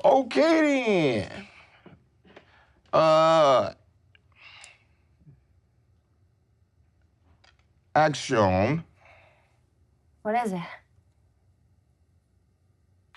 Okay then. Action. What is it?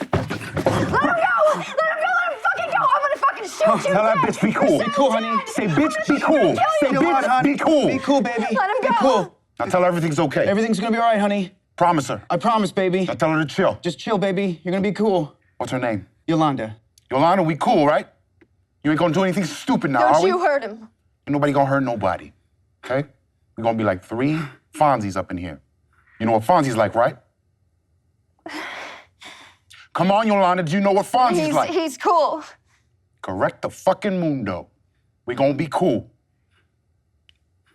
Let him go! Let him go! Let him fucking go! I'm gonna fucking shoot you! Tell that bitch be cool. You're Be so cool, dead. honey. Say bitch, be cool. Say Chill out, bitch, honey. be cool. Be cool, baby. Let him Be go. cool. Now tell her everything's okay. Everything's gonna be all right, honey. Promise her. I promise, baby. Now tell her to chill. Just chill, baby. You're gonna be cool. What's her name? Yolanda. Yolanda, we cool, right? You ain't gonna do anything stupid now, are Don't we? you hurt him. Ain't nobody gonna hurt nobody, okay? We're gonna be like 3 Fonzies up in here. You know what Fonzie's like, right? Come on, Yolanda, do you know what Fonzie's like? He's cool. Correct the fucking mundo. We gonna be cool.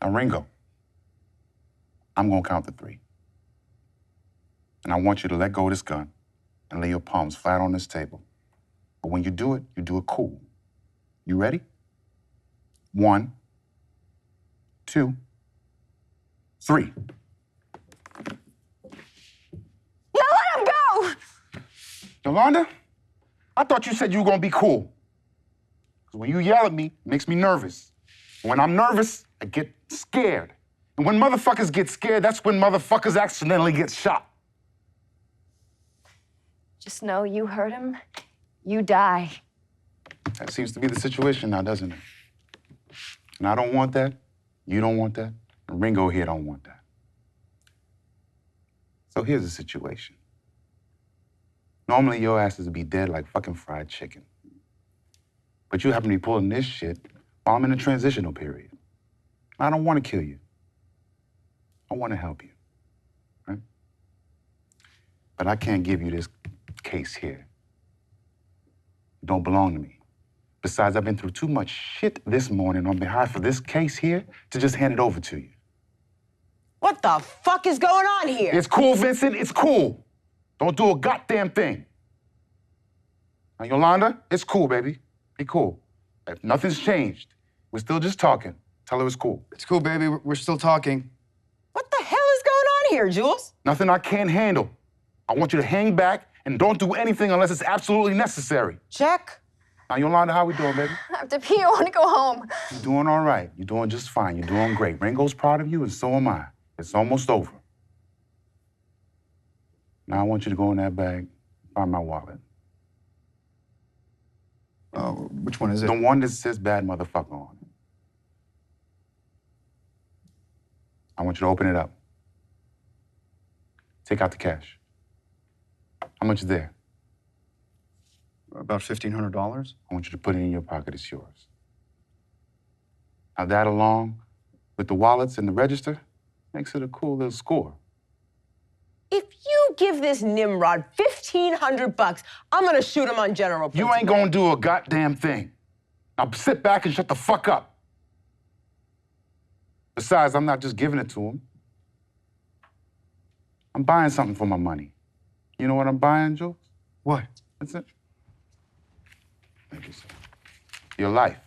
Now, Ringo, I'm gonna count to 3. And I want you to let go of this gun and lay your palms flat on this table. But when you do it cool. You ready? 1, 2, 3. Now let him go! Yolanda, I thought you said you were gonna be cool. Because when you yell at me, it makes me nervous. When I'm nervous, I get scared. And when motherfuckers get scared, that's when motherfuckers accidentally get shot. Just know you hurt him, you die. That seems to be the situation now, doesn't it? And I don't want that, you don't want that, and Ringo here don't want that. So here's the situation. Normally your asses would be dead like fucking fried chicken. But you happen to be pulling this shit while I'm in a transitional period. I don't want to kill you. I want to help you, right? But I can't give you this case here. It don't belong to me. Besides, I've been through too much shit this morning on behalf of this case here to just hand it over to you. What the fuck is going on here? It's cool, Vincent, it's cool. Don't do a goddamn thing. Now, Yolanda, it's cool, baby. Be cool. If nothing's changed, we're still just talking. Tell her it's cool. It's cool, baby. We're still talking. What the hell is going on here, Jules? Nothing I can't handle. I want you to hang back and don't do anything unless it's absolutely necessary. Check. Now, Yolanda, how we doing, baby? I have to pee, I want to go home. You're doing all right. You're doing just fine. You're doing great. Ringo's proud of you, and so am I. It's almost over. Now I want you to go in that bag, find my wallet. Which one is it? The one that says bad motherfucker on it. I want you to open it up. Take out the cash. How much is there? About $1,500. I want you to put it in your pocket. It's yours. Now that along with the wallets and the register makes it a cool little score. If you give this Nimrod $1,500, I'm gonna shoot him on general principle. You ain't gonna do a goddamn thing. Now sit back and shut the fuck up. Besides, I'm not just giving it to him. I'm buying something for my money. You know what I'm buying, Jules? What? That's it. Thank you, sir. Your life.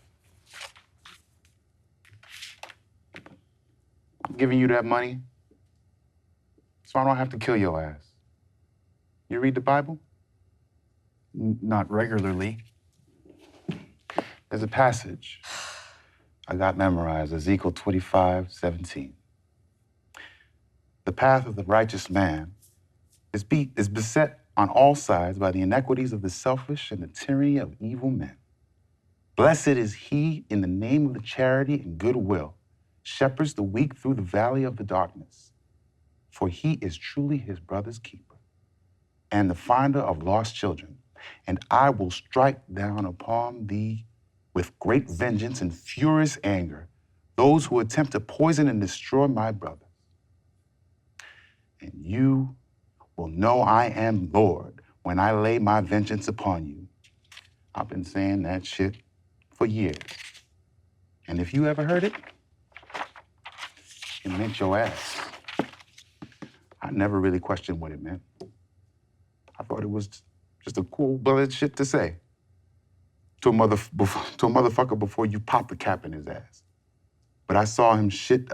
I'm giving you that money so I don't have to kill your ass. You read the Bible? Not regularly. There's a passage I got memorized, Ezekiel 25:17. The path of the righteous man is beset on all sides by the inequities of the selfish and the tyranny of evil men. Blessed is he in the name of the charity and goodwill, shepherds the weak through the valley of the darkness. For he is truly his brother's keeper and the finder of lost children. And I will strike down upon thee with great vengeance and furious anger those who attempt to poison and destroy my brothers. And you will know I am Lord when I lay my vengeance upon you. I've been saying that shit for years. And if you ever heard it, it meant your ass. I never really questioned what it meant. I thought it was just a cool-blooded shit to say to a motherfucker before you pop the cap in his ass. But I saw some shit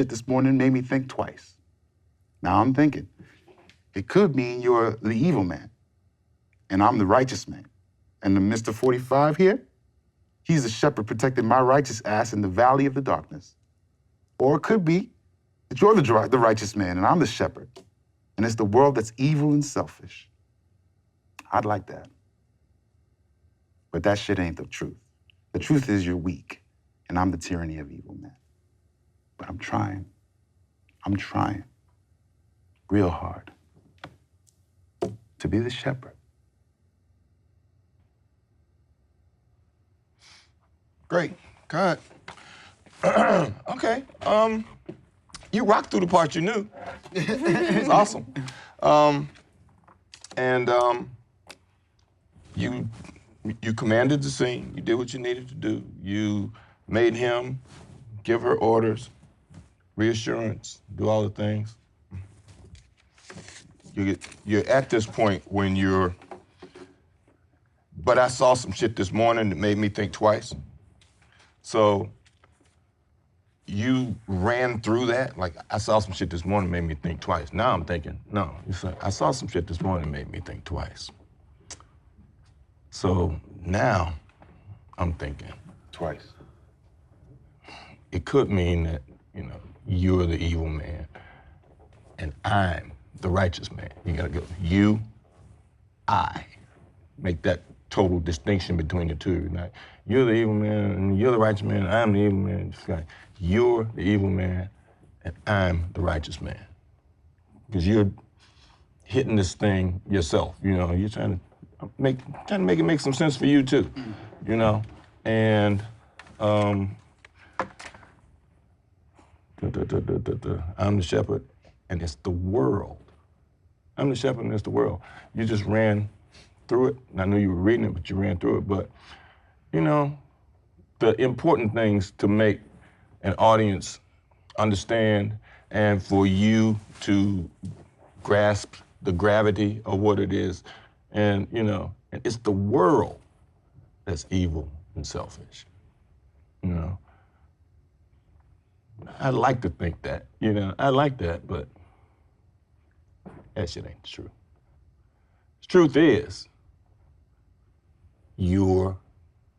this morning, made me think twice. Now I'm thinking, It could mean you're the evil man, and I'm the righteous man. And the Mr. 45 here, he's the shepherd protecting my righteous ass in the valley of the darkness. Or it could be that you're the righteous man, and I'm the shepherd, and it's the world that's evil and selfish. I'd like that. But that shit ain't the truth. The truth is you're weak, and I'm the tyranny of evil men. But I'm trying. I'm trying real hard to be the shepherd. Great. Cut. Okay. You rocked through the part you knew. It's awesome. You commanded the scene. You did what you needed to do. You made him give her orders, reassurance, do all the things. You're at this point when you're, but I saw some shit this morning that made me think twice. So you ran through that. Like, I saw some shit this morning that made me think twice. Now I'm thinking, no, it's like, I saw some shit this morning that made me think twice. So now I'm thinking. Twice. It could mean that, you're the evil man and I'm the righteous man. You gotta go, you, I. Make that total distinction between the two. Like, you're the evil man and you're the righteous man, and I'm the evil man. It's like, you're the evil man and I'm the righteous man. Because you're hitting this thing yourself, you're trying to make it make some sense for you too, and I'm the shepherd and it's the world. I'm the shepherd and it's the world. You just ran through it, and I knew you were reading it, but you ran through it. But, the important things to make an audience understand and for you to grasp the gravity of what it is. And, and it's the world that's evil and selfish, I like to think that, I like that, but that shit ain't true. The truth is, you're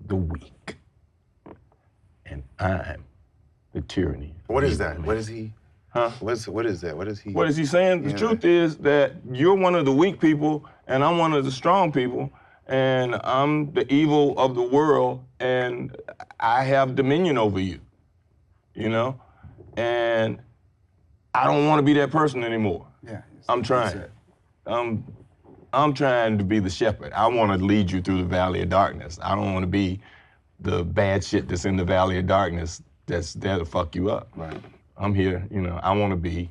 the weak, and I'm the tyranny. What is that? What is he? Huh? What is that? What is he? What is he saying? The truth is that you're one of the weak people, and I'm one of the strong people, and I'm the evil of the world, and I have dominion over you, And I don't want to be that person anymore. Yeah. I'm trying. I'm trying to be the shepherd. I want to lead you through the valley of darkness. I don't want to be the bad shit that's in the valley of darkness that's there to fuck you up. Right. I'm here, I want to be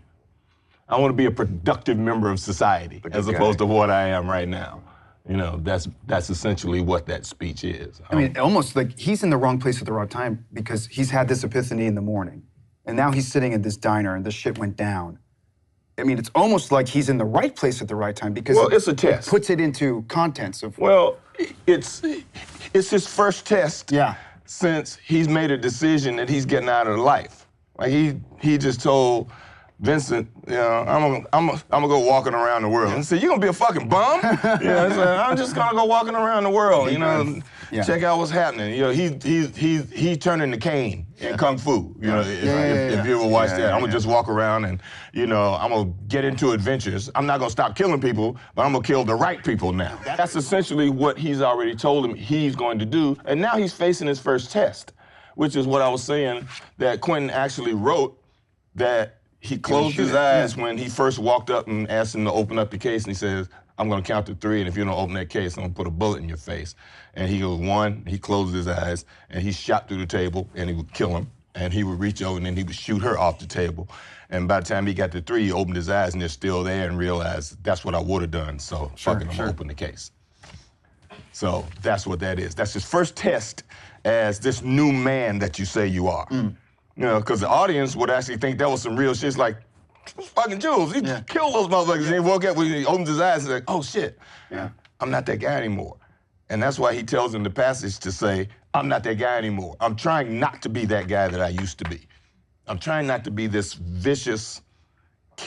a productive member of society as opposed to what I am right now. That's essentially what that speech is. I mean, almost like he's in the wrong place at the wrong time because he's had this epiphany in the morning. And now he's sitting in this diner and this shit went down. I mean, it's almost like he's in the right place at the right time because it's a test. It puts it into contents of. Well, it's his first test. Yeah. Since he's made a decision that he's getting out of life. Like he just told Vincent, I'm gonna go walking around the world. And said, you gonna be a fucking bum? I'm just gonna go walking around the world, check out what's happening. He turned into Caine in Kung Fu. If you ever watched that, I'm gonna just walk around and I'm gonna get into adventures. I'm not gonna stop killing people, but I'm gonna kill the right people now. That's essentially what he's already told him he's going to do, and now he's facing his first test, which is what I was saying that Quentin actually wrote that. He closed his eyes when he first walked up and asked him to open up the case, and he says, I'm gonna count to 3, and if you don't open that case, I'm gonna put a bullet in your face. And he goes, 1, he closed his eyes, and he shot through the table, and he would kill him, and he would reach over, and then he would shoot her off the table. And by the time he got to 3, he opened his eyes, and they're still there, and realized that's what I would have done, so fucking I'm gonna open the case. So that's what that is. That's his first test as this new man that you say you are. Because the audience would actually think that was some real shit. It's like, fucking Jules, he killed those motherfuckers. And he woke up, when he opened his eyes, and like, oh shit, I'm not that guy anymore. And that's why he tells him the passage to say, I'm not that guy anymore. I'm trying not to be that guy that I used to be. I'm trying not to be this vicious,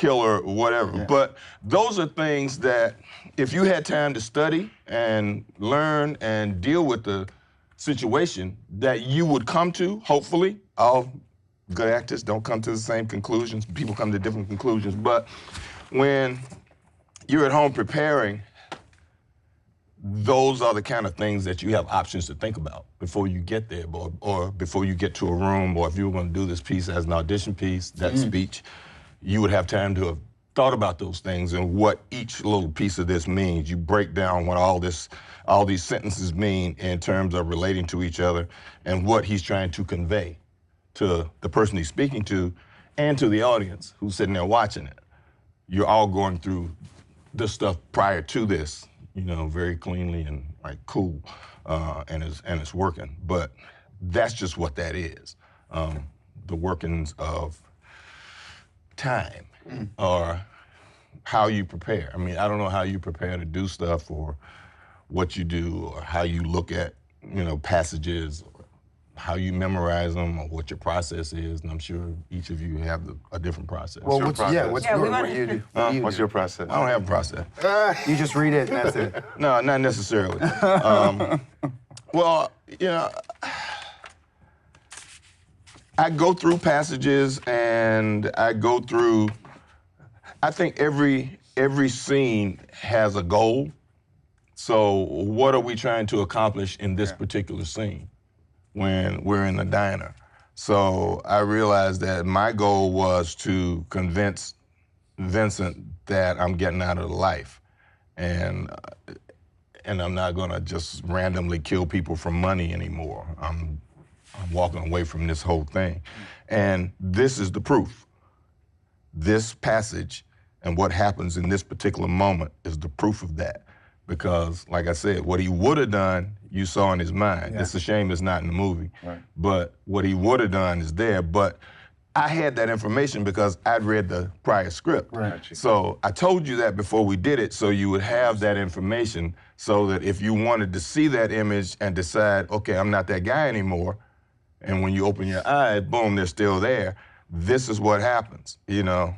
killer, whatever. But those are things that if you had time to study and learn and deal with the situation, that you would come to, hopefully. All good actors don't come to the same conclusions. People come to different conclusions. But when you're at home preparing, those are the kind of things that you have options to think about before you get there, or before you get to a room, or if you were going to do this piece as an audition piece, that speech, you would have time to have thought about those things and what each little piece of this means. You break down what all these sentences mean in terms of relating to each other and what he's trying to convey to the person he's speaking to and to the audience who's sitting there watching it. You're all going through this stuff prior to this, you know, very cleanly and like cool, and it's working. But that's just what that is. The workings of time or how you prepare. I mean, I don't know how you prepare to do stuff or what you do or how you look at, you know, passages, or how you memorize them or what your process is. And I'm sure each of you have a different process. Well, your what's process? what do you do? What's your process? I don't have a process. You just read it and that's it. No, not necessarily. Well, you know, I go through passages and I go through, I think every scene has a goal. So what are we trying to accomplish in this particular scene when we're in the diner? So I realized that my goal was to convince Vincent that I'm getting out of the life. And I'm not gonna just randomly kill people for money anymore. I'm walking away from this whole thing. And this is the proof. This passage and what happens in this particular moment is the proof of that. Because, like I said, what he would have done, you saw in his mind. It's a shame it's not in the movie. Right. But what he would have done is there. But I had that information because I'd read the prior script. Right. So I told you that before we did it, so you would have that information so that if you wanted to see that image and decide, okay, I'm not that guy anymore, and when you open your eyes, boom, they're still there. This is what happens, you know.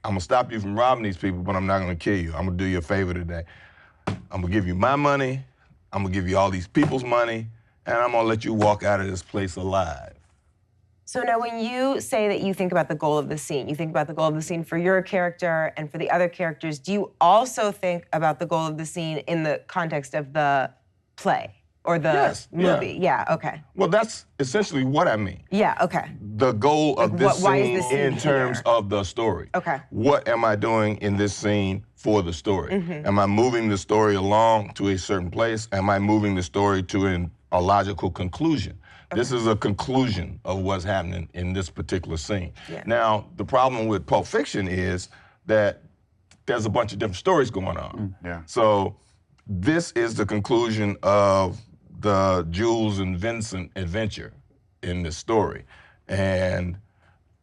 I'm gonna stop you from robbing these people, but I'm not gonna kill you. I'm gonna do you a favor today. I'm gonna give you my money, I'm gonna give you all these people's money, and I'm gonna let you walk out of this place alive. So now when you say that you think about the goal of the scene, you think about the goal of the scene for your character and for the other characters, do you also think about the goal of the scene in the context of the play or the movie? Yeah, okay. Well, that's essentially what I mean. Yeah, okay. The goal of this why is scene this scene in terms here? of the story. Okay. What am I doing in this scene for the story? Mm-hmm. Am I moving the story along to a certain place? Am I moving the story to a logical conclusion? Okay. This is a conclusion of what's happening in this particular scene. Yeah. Now, the problem with Pulp Fiction is that there's a bunch of different stories going on. Yeah. So this is the conclusion of the Jules and Vincent adventure in this story. And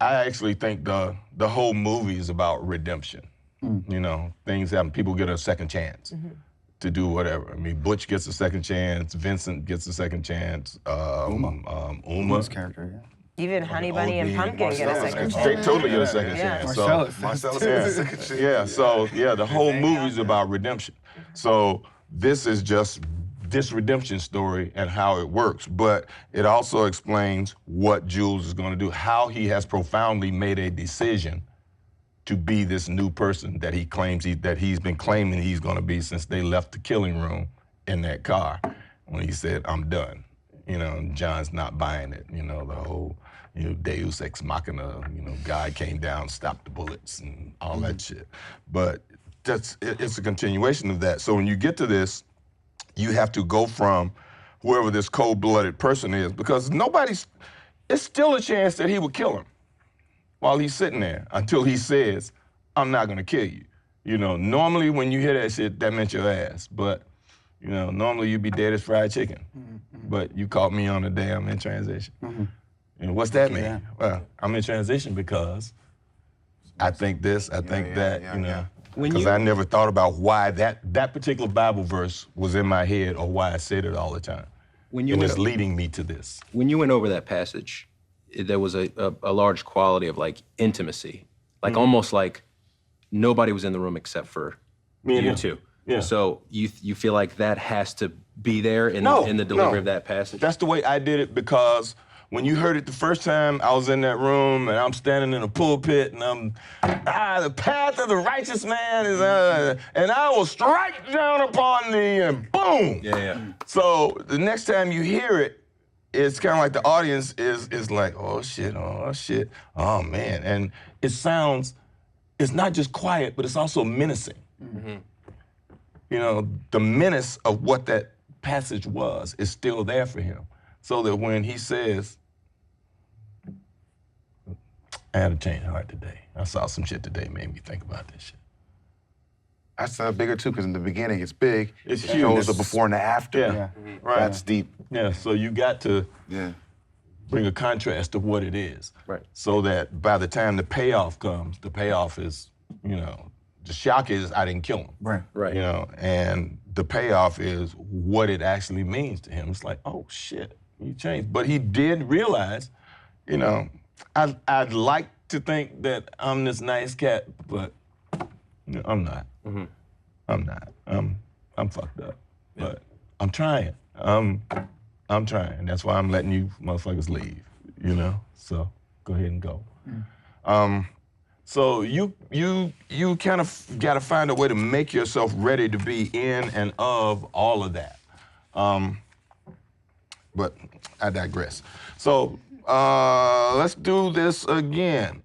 I actually think the whole movie is about redemption. You know, things happen, people get a second chance to do whatever. I mean, Butch gets a second chance, Vincent gets a second chance, Uma. Uma's character, yeah. Even Honey Bunny and Pumpkin get a second They chance. totally get a second Yeah. chance. Marcellus. gets a second chance. Yeah, so yeah, the whole movie's about redemption. So this is just this redemption story and how it works, but it also explains what Jules is going to do, how he has profoundly made a decision to be this new person that he claims that he's been claiming he's going to be since they left the killing room in that car when he said, "I'm done." You know, and John's not buying it. You know, the whole, you know, Deus Ex Machina, you know, God came down, stopped the bullets and all that shit. But it's a continuation of that. So when you get to this, you have to go from whoever this cold-blooded person is, because it's still a chance that he would kill him while he's sitting there until he says, "I'm not gonna kill you." You know, normally when you hear that shit, that meant your ass. But, you know, normally you'd be dead as fried chicken. But you caught me on the day I'm in transition. And what's that mean? Yeah. Well, I'm in transition because I think this, I think that, you know. Because I never thought about why that particular Bible verse was in my head or why I said it all the time. And it's leading me to this. When you went over that passage, there was a large quality of like intimacy like almost like nobody was in the room except for Me and you him. two. Yeah. So you feel like that has to be there in the delivery of that passage? That's the way I did it because when you heard it the first time, I was in that room and I'm standing in a pulpit and I'm, the path of the righteous man is, and I will strike down upon thee and boom. Yeah. So the next time you hear it, it's kind of like the audience is like, oh shit, oh man. And it sounds, it's not just quiet, but it's also menacing. You know, the menace of what that passage was is still there for him. So that when he says, I had a change of heart today. I saw some shit today, made me think about this shit. That's bigger too, because in the beginning it's big. It's it huge. shows the before and the after. Yeah, right. That's deep. Yeah, so you got to Yeah. bring a contrast of what it is. Right. So that by the time the payoff comes, the payoff is, you know, the shock is I didn't kill him. Right. Right. You know, and the payoff is what it actually means to him. It's like, oh shit, he changed. But he did realize, you know, I'd like to think that I'm this nice cat, but you know, I'm not. I'm not. I'm fucked up. But I'm trying. I'm trying. That's why I'm letting you motherfuckers leave. You know? So go ahead and go. So you kind of got to find a way to make yourself ready to be in and of all of that. But I digress. So let's do this again.